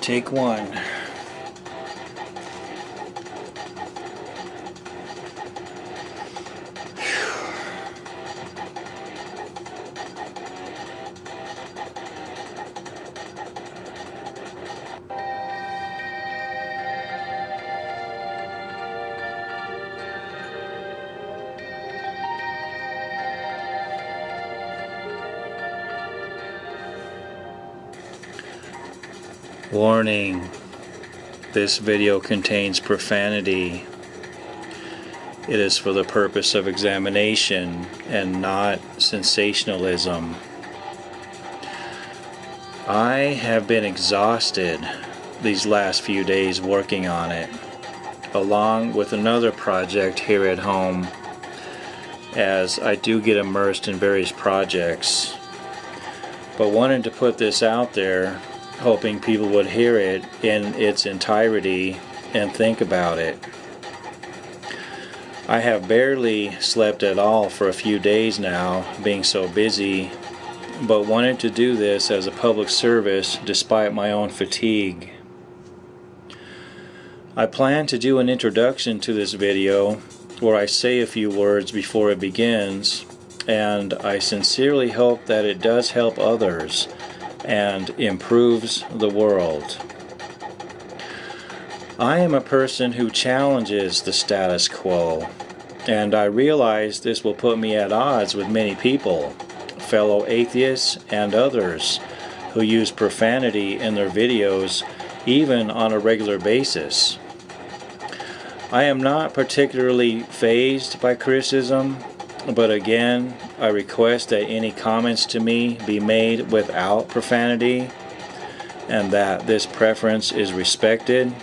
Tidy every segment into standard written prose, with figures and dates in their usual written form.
Take one. Warning, this video contains profanity. It is for the purpose of examination and not sensationalism. I have been exhausted these last few days working on it, along with another project here at home, as I do get immersed in various projects. But wanted to put this out there, hoping people would hear it in its entirety and think about it. I have barely slept at all for a few days now, being so busy, but wanted to do this as a public service despite my own fatigue. I plan to do an introduction to this video where I say a few words before it begins, and I sincerely hope that it does help others and improves the world. I am a person who challenges the status quo, and I realize this will put me at odds with many people, fellow atheists and others, who use profanity in their videos even on a regular basis. I am not particularly fazed by criticism, but again, I request that any comments to me be made without profanity, and that this preference is respected.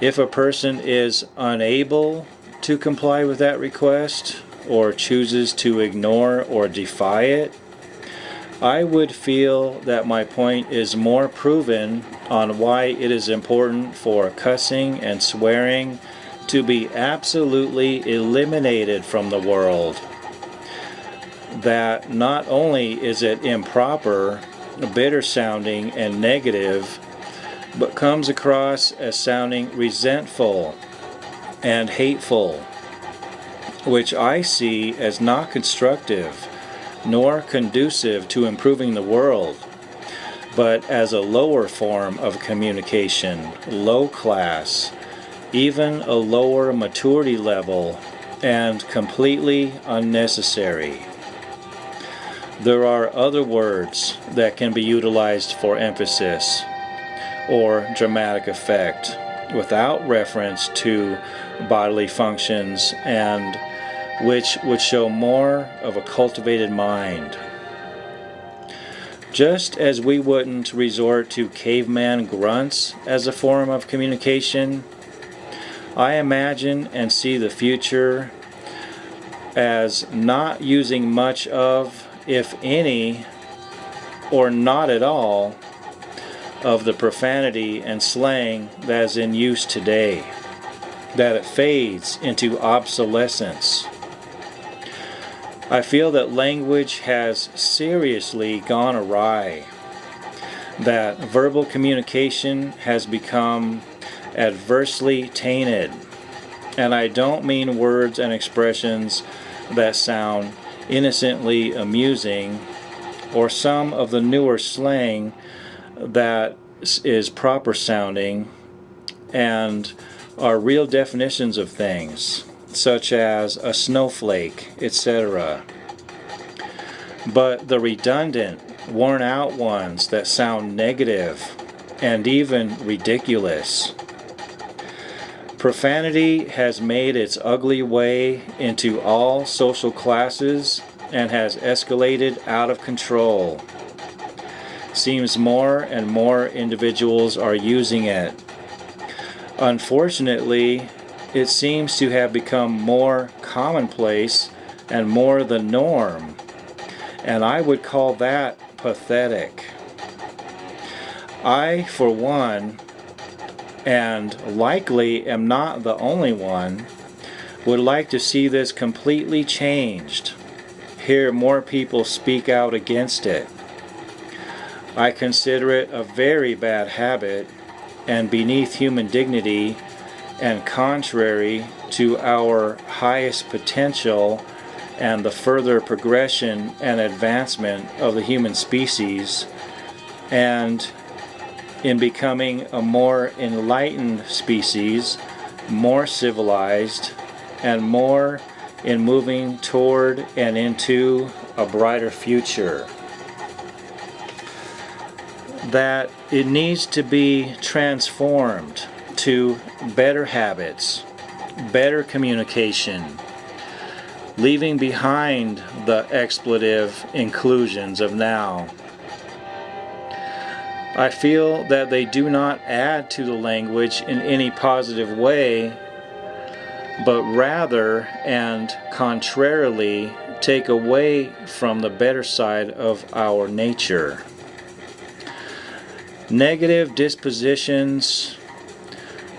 If a person is unable to comply with that request, or chooses to ignore or defy it, I would feel that my point is more proven on why it is important for cussing and swearing to be absolutely eliminated from the world. That not only is it improper, bitter sounding, and negative, but comes across as sounding resentful and hateful, which I see as not constructive nor conducive to improving the world, but as a lower form of communication, low class, even a lower maturity level, and completely unnecessary. There are other words that can be utilized for emphasis or dramatic effect without reference to bodily functions, and which would show more of a cultivated mind. Just as we wouldn't resort to caveman grunts as a form of communication, I imagine and see the future as not using much of, if any, or not at all, of the profanity and slang that is in use today, that it fades into obsolescence. I feel that language has seriously gone awry, that verbal communication has become adversely tainted, and I don't mean words and expressions that sound innocently amusing, or some of the newer slang that is proper sounding and are real definitions of things, such as a snowflake, etc. But the redundant, worn out ones that sound negative and even ridiculous. Profanity has made its ugly way into all social classes and has escalated out of control. Seems more and more individuals are using it. Unfortunately, it seems to have become more commonplace and more the norm, and I would call that pathetic. I, for one, and likely am not the only one, would like to see this completely changed, hear more people speak out against it. I consider it a very bad habit and beneath human dignity and contrary to our highest potential and the further progression and advancement of the human species, and in becoming a more enlightened species, more civilized, and more in moving toward and into a brighter future. That it needs to be transformed to better habits, better communication, leaving behind the expletive inclusions of now. I feel that they do not add to the language in any positive way, but rather and contrarily take away from the better side of our nature. Negative dispositions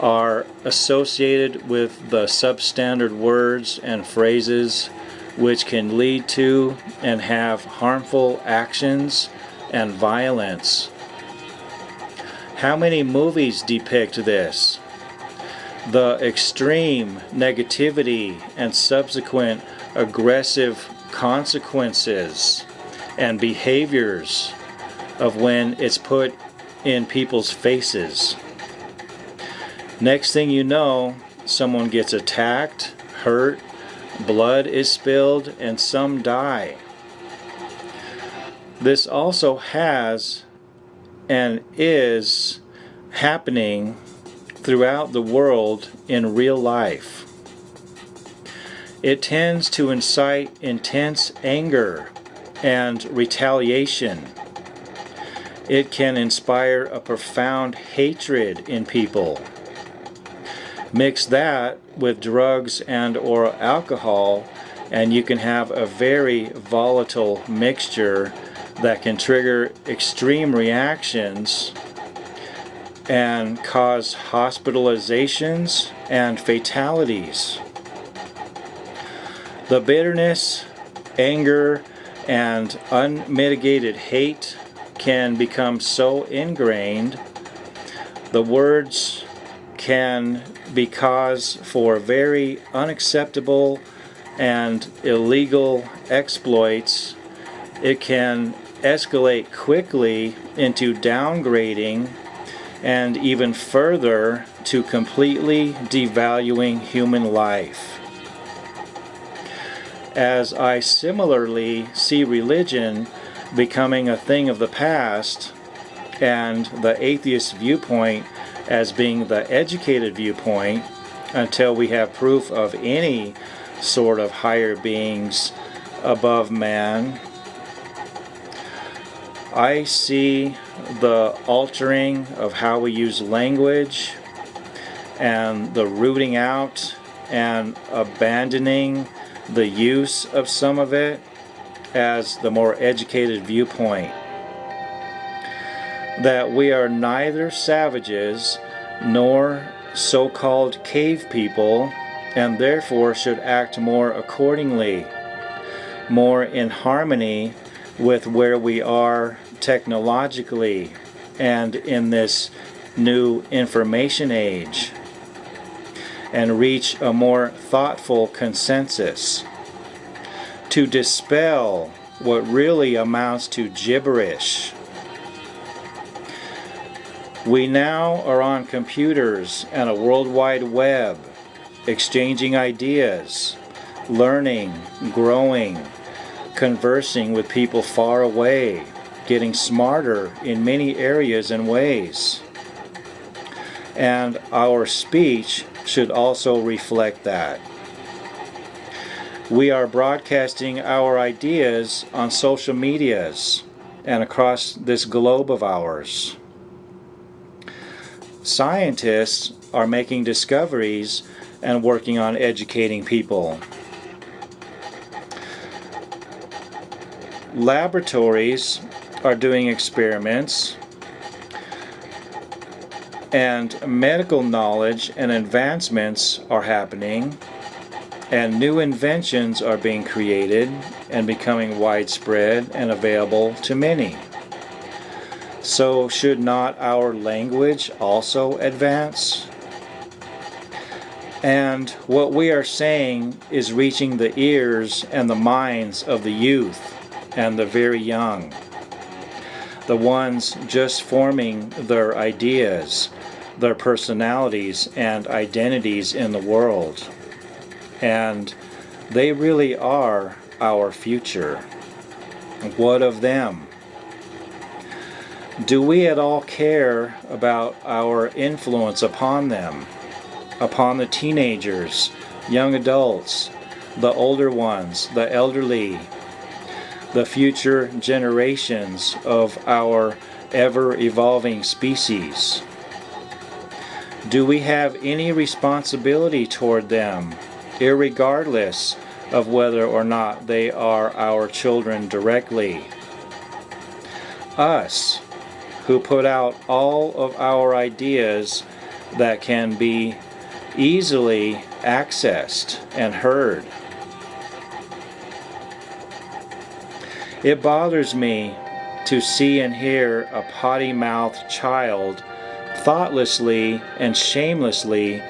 are associated with the substandard words and phrases which can lead to and have harmful actions and violence. How many movies depict this? The extreme negativity and subsequent aggressive consequences and behaviors of when it's put in people's faces. Next thing you know, someone gets attacked, hurt, blood is spilled, and some die. This also has and is happening throughout the world in real life. It tends to incite intense anger and retaliation. It can inspire a profound hatred in people. Mix that with drugs and or alcohol, and you can have a very volatile mixture that can trigger extreme reactions and cause hospitalizations and fatalities. The bitterness, anger, and unmitigated hate can become so ingrained. The words can be cause for very unacceptable and illegal exploits. It can escalate quickly into downgrading and even further to completely devaluing human life. As I similarly see religion becoming a thing of the past and the atheist viewpoint as being the educated viewpoint until we have proof of any sort of higher beings above man, I see the altering of how we use language and the rooting out and abandoning the use of some of it as the more educated viewpoint. That we are neither savages nor so-called cave people, and therefore should act more accordingly, more in harmony with where we are technologically and in this new information age, and reach a more thoughtful consensus to dispel what really amounts to gibberish. We now are on computers and a World Wide Web, exchanging ideas, learning, growing, conversing with people far away, getting smarter in many areas and ways. And our speech should also reflect that. We are broadcasting our ideas on social medias and across this globe of ours. Scientists are making discoveries and working on educating people. Laboratories are doing experiments, and medical knowledge and advancements are happening, and new inventions are being created and becoming widespread and available to many. So should not our language also advance? And what we are saying is reaching the ears and the minds of the youth and the very young, the ones just forming their ideas, their personalities and identities in the world. And they really are our future. What of them? Do we at all care about our influence upon them? Upon the teenagers, young adults, the older ones, the elderly, the future generations of our ever-evolving species? Do we have any responsibility toward them, irregardless of whether or not they are our children directly? Us, who put out all of our ideas that can be easily accessed and heard. It bothers me to see and hear a potty-mouthed child thoughtlessly and shamelessly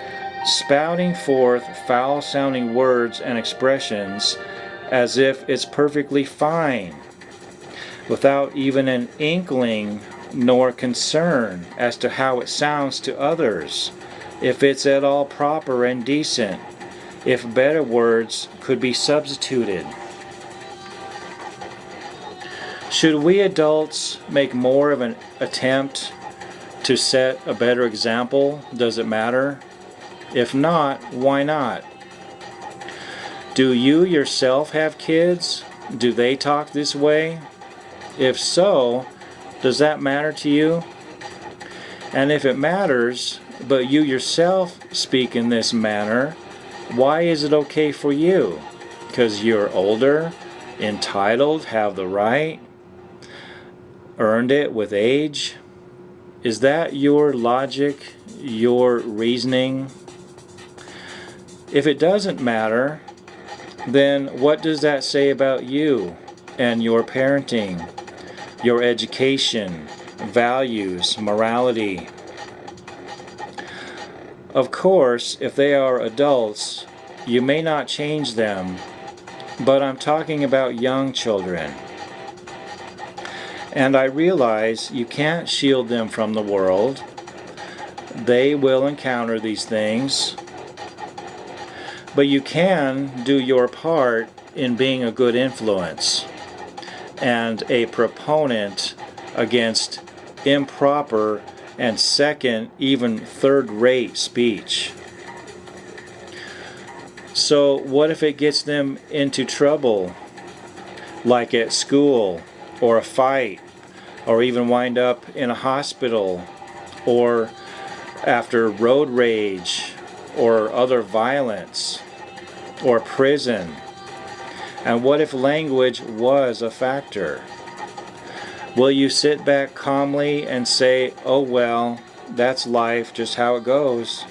spouting forth foul-sounding words and expressions as if it's perfectly fine, without even an inkling nor concern as to how it sounds to others, if it's at all proper and decent, if better words could be substituted. Should we adults make more of an attempt to set a better example? Does it matter? If not, why not? Do you yourself have kids? Do they talk this way? If so, does that matter to you? And if it matters, but you yourself speak in this manner, why is it okay for you? Because you're older, entitled, have the right, earned it with age? Is that your logic, your reasoning? If it doesn't matter, then what does that say about you and your parenting, your education, values, morality? Of course, if they are adults, you may not change them, but I'm talking about young children. And I realize you can't shield them from the world. They will encounter these things. But you can do your part in being a good influence and a proponent against improper and second, even third-rate speech. So what if it gets them into trouble, like at school, or a fight, or even wind up in a hospital, or after road rage, or other violence, or prison? And what if language was a factor? Will you sit back calmly and say, oh well, that's life, just how it goes?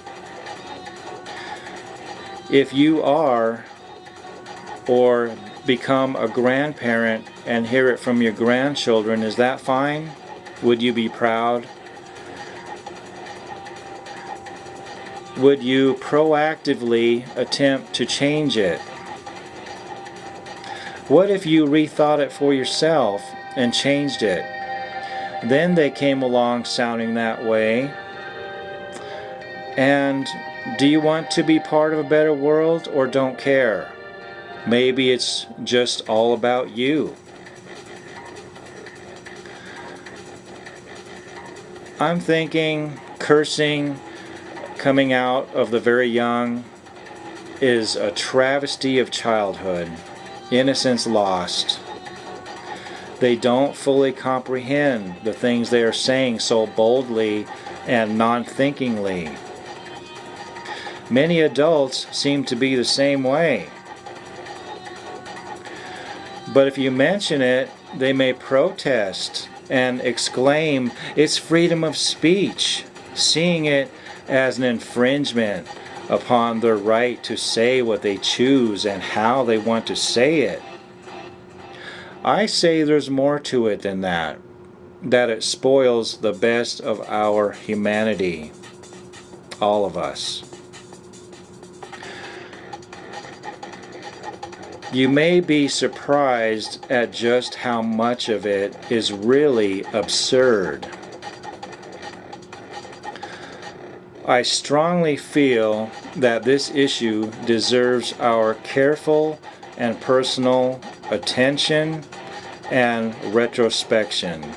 If you are, or become a grandparent and hear it from your grandchildren, is that fine? Would you be proud? Would you proactively attempt to change it? What if you rethought it for yourself and changed it? Then they came along sounding that way. And do you want to be part of a better world or don't care? Maybe it's just all about you. I'm thinking cursing coming out of the very young is a travesty of childhood, innocence lost. They don't fully comprehend the things they are saying so boldly and non-thinkingly. Many adults seem to be the same way. But if you mention it, they may protest and exclaim, it's freedom of speech, seeing it as an infringement upon their right to say what they choose and how they want to say it. I say there's more to it than that. that it spoils the best of our humanity, all of us. You may be surprised at just how much of it is really absurd. I strongly feel that this issue deserves our careful and personal attention and introspection.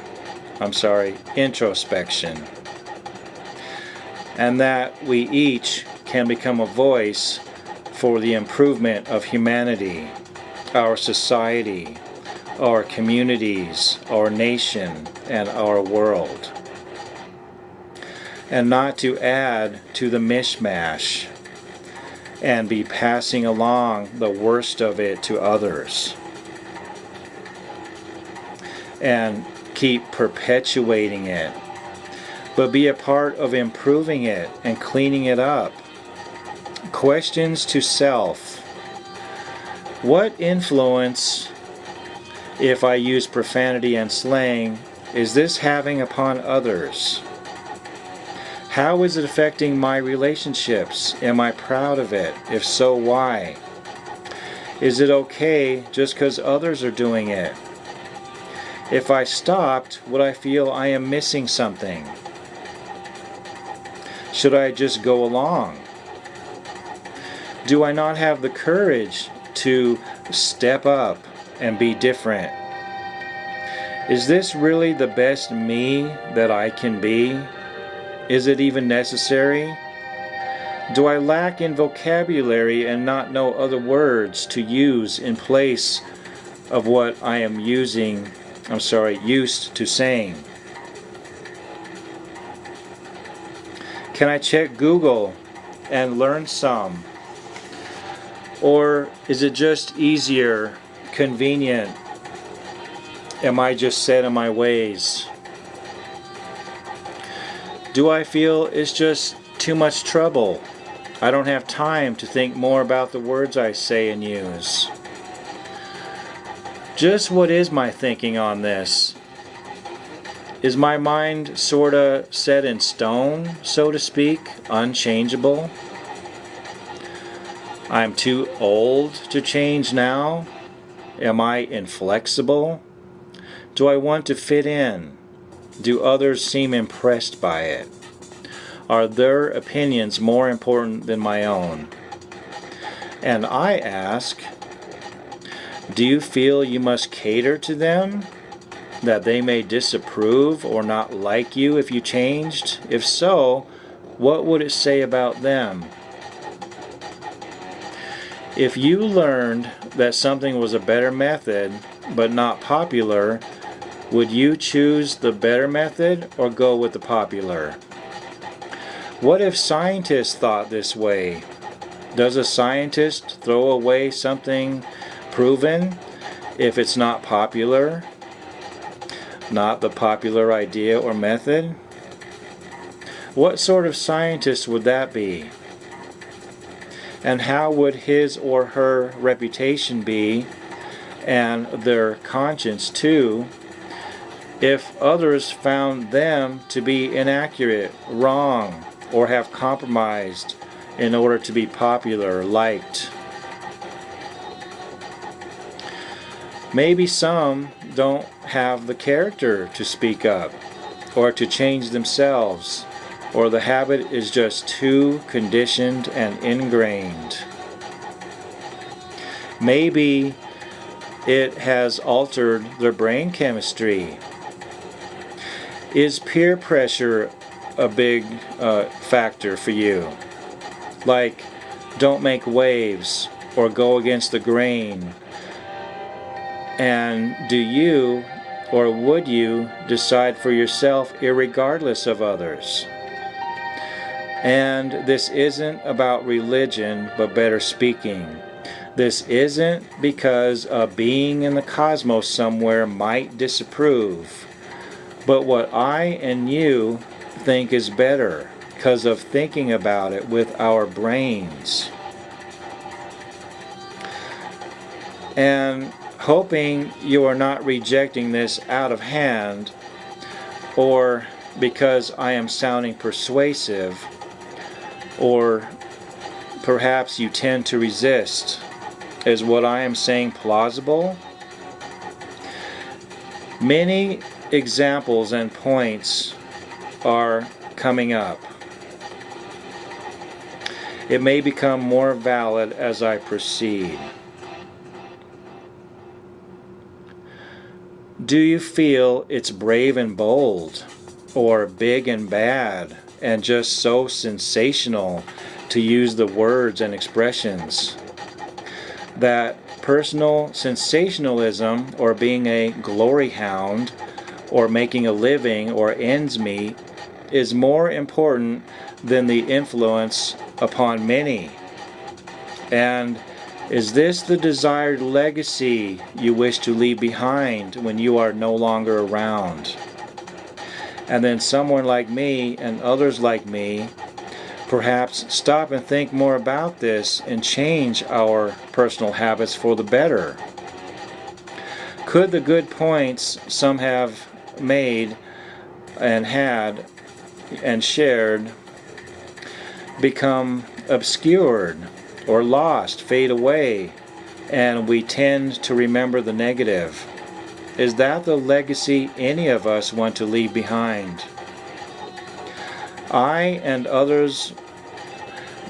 And that we each can become a voice for the improvement of humanity, our society, our communities, our nation, and our world. And not to add to the mishmash and be passing along the worst of it to others. And keep perpetuating it, but be a part of improving it and cleaning it up. Questions to self. What influence, if I use profanity and slang, is this having upon others? How is it affecting my relationships? Am I proud of it? If so, why? Is it okay just because others are doing it? If I stopped, would I feel I am missing something? Should I just go along? Do I not have the courage to step up and be different? Is this really the best me that I can be? Is it even necessary? Do I lack in vocabulary and not know other words to use in place of what I am used to saying? Can I check Google and learn some? Or is it just easier, convenient? Am I just set in my ways? Do I feel it's just too much trouble? I don't have time to think more about the words I say and use. Just what is my thinking on this? Is my mind sorta set in stone, so to speak, unchangeable? I'm too old to change now? Am I inflexible? Do I want to fit in? Do others seem impressed by it? Are their opinions more important than my own? And I ask, do you feel you must cater to them? That they may disapprove or not like you if you changed? If so, what would it say about them? If you learned that something was a better method but not popular, would you choose the better method or go with the popular? What if scientists thought this way? Does a scientist throw away something proven if it's not popular? Not the popular idea or method? What sort of scientist would that be? And how would his or her reputation be, and their conscience too, if others found them to be inaccurate, wrong, or have compromised in order to be popular, liked? Maybe some don't have the character to speak up or to change themselves, or the habit is just too conditioned and ingrained. Maybe it has altered their brain chemistry. Is peer pressure a big factor for you? Like, don't make waves or go against the grain. And do you or would you decide for yourself irregardless of others? And this isn't about religion, but better speaking. This isn't because a being in the cosmos somewhere might disapprove, but what I and you think is better because of thinking about it with our brains. And hoping you are not rejecting this out of hand, or because I am sounding persuasive, or perhaps you tend to resist. Is what I am saying plausible? Many examples and points are coming up. It may become more valid as I proceed. Do you feel it's brave and bold, or big and bad, and just so sensational to use the words and expressions that personal sensationalism, or being a glory hound, or making a living or ends meet, is more important than the influence upon many? And is this the desired legacy you wish to leave behind when you are no longer around? And then someone like me and others like me perhaps stop and think more about this and change our personal habits for the better. Could the good points some have made and had and shared become obscured or lost, fade away, and we tend to remember the negative? Is that the legacy any of us want to leave behind? I and others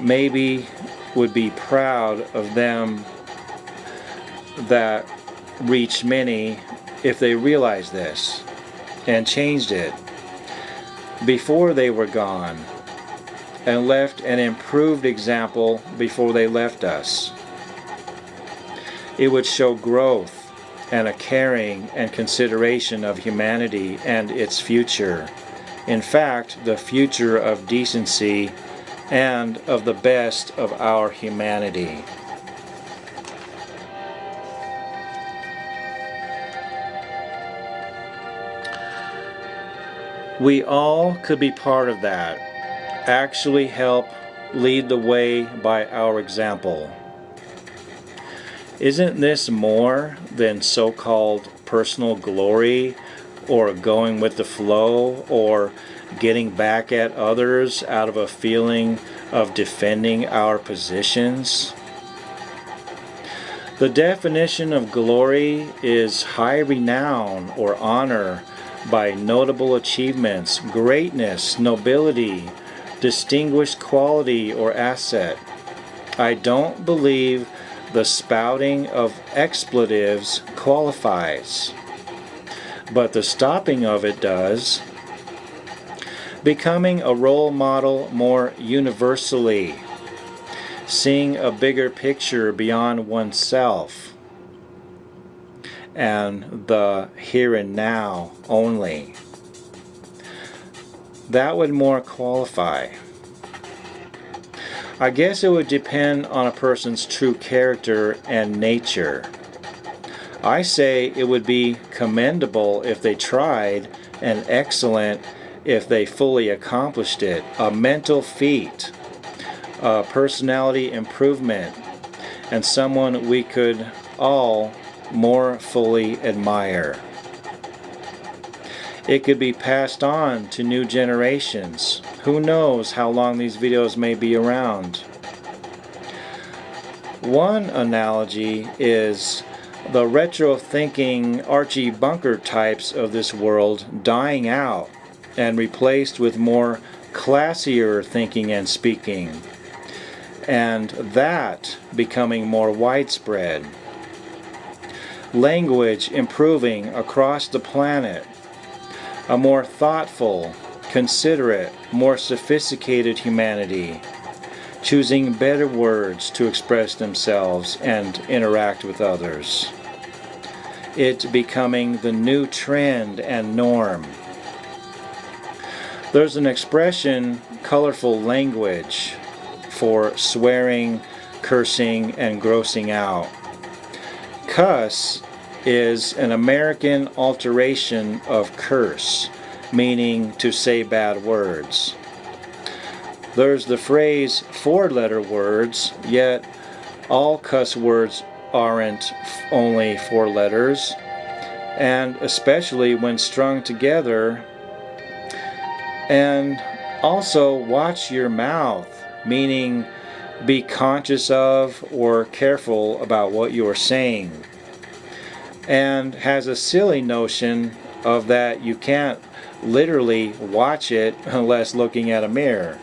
maybe would be proud of them that reach many if they realized this and changed it before they were gone, and left an improved example before they left us. It would show growth and a caring and consideration of humanity and its future. In fact, the future of decency and of the best of our humanity. We all could be part of that, actually help lead the way by our example. Isn't this more than so-called personal glory, or going with the flow, or getting back at others out of a feeling of defending our positions? The definition of glory is high renown or honor by notable achievements, greatness, nobility, distinguished quality or asset. I don't believe the spouting of expletives qualifies, but the stopping of it does. Becoming a role model more universally, seeing a bigger picture beyond oneself and the here and now only. That would more qualify. I guess it would depend on a person's true character and nature. I say it would be commendable if they tried, and excellent if they fully accomplished it. A mental feat, a personality improvement, and someone we could all more fully admire. It could be passed on to new generations. Who knows how long these videos may be around? One analogy is the retro-thinking Archie Bunker types of this world dying out and replaced with more classier thinking and speaking, and that becoming more widespread. Language improving across the planet. A more thoughtful, considerate, more sophisticated humanity, choosing better words to express themselves and interact with others. It becoming the new trend and norm. There's an expression, colorful language, for swearing, cursing, and grossing out. Cuss is an American alteration of curse, meaning to say bad words. There's the phrase four-letter words, yet all cuss words aren't only four letters, and especially when strung together, And also watch your mouth, meaning be conscious of or careful about what you are saying. And has a silly notion of that you can't literally watch it unless looking at a mirror.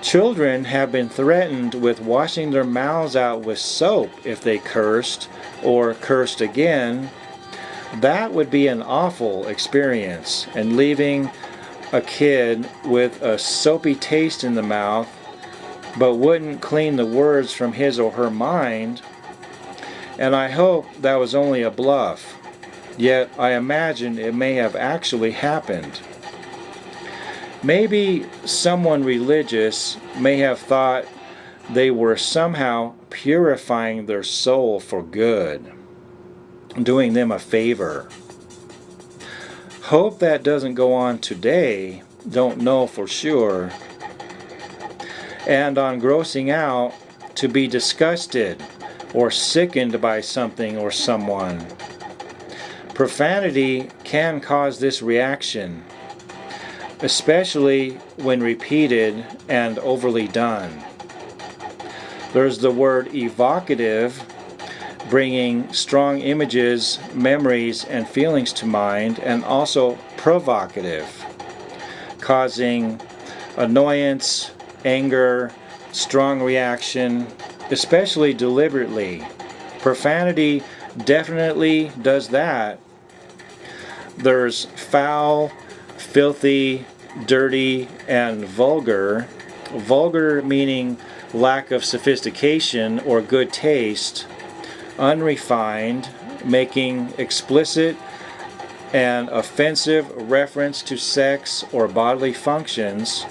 Children have been threatened with washing their mouths out with soap if they cursed or cursed again. That would be an awful experience, and leaving a kid with a soapy taste in the mouth but wouldn't clean the words from his or her mind. And I hope that was only a bluff, yet I imagine it may have actually happened. Maybe someone religious may have thought they were somehow purifying their soul for good, doing them a favor. Hope that doesn't go on today, don't know for sure. And on grossing out, to be disgusted or sickened by something or someone. Profanity can cause this reaction, especially when repeated and overly done. There's the word evocative, bringing strong images, memories, and feelings to mind, and also provocative, causing annoyance, anger, strong reaction, especially deliberately. Profanity definitely does that. There's foul, filthy, dirty, and vulgar. Vulgar meaning lack of sophistication or good taste. Unrefined, making explicit and offensive reference to sex or bodily functions.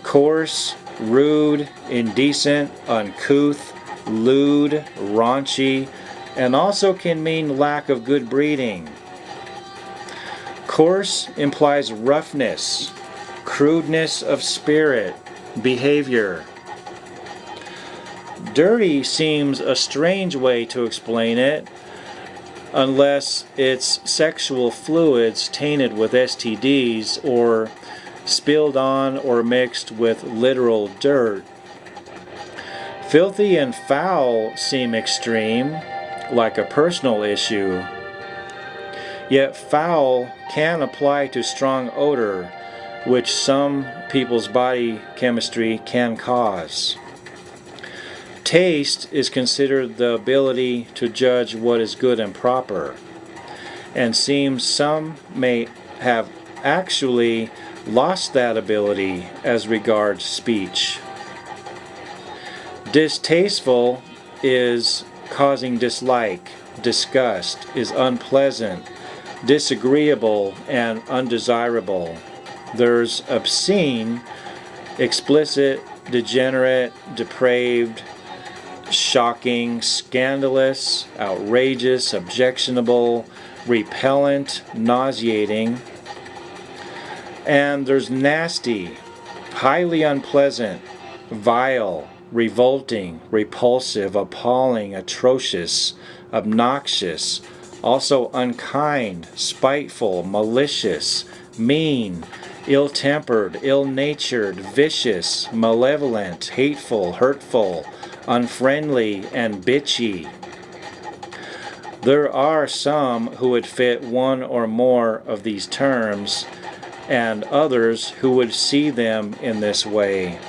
Coarse, rude, indecent, uncouth, lewd, raunchy, and also can mean lack of good breeding. Coarse implies roughness, crudeness of spirit, behavior. Dirty seems a strange way to explain it, unless it's sexual fluids tainted with STDs or spilled on or mixed with literal dirt. Filthy and foul seem extreme, like a personal issue. Yet foul can apply to strong odor, which some people's body chemistry can cause. Taste is considered the ability to judge what is good and proper, and seems some may have actually lost that ability as regards speech. Distasteful is causing dislike, disgust, is unpleasant, disagreeable, and undesirable. There's obscene, explicit, degenerate, depraved, shocking, scandalous, outrageous, objectionable, repellent, nauseating. And there's nasty, highly unpleasant, vile, revolting, repulsive, appalling, atrocious, obnoxious, also unkind, spiteful, malicious, mean, ill-tempered, ill-natured, vicious, malevolent, hateful, hurtful, unfriendly, and bitchy. There are some who would fit one or more of these terms, and others who would see them in this way.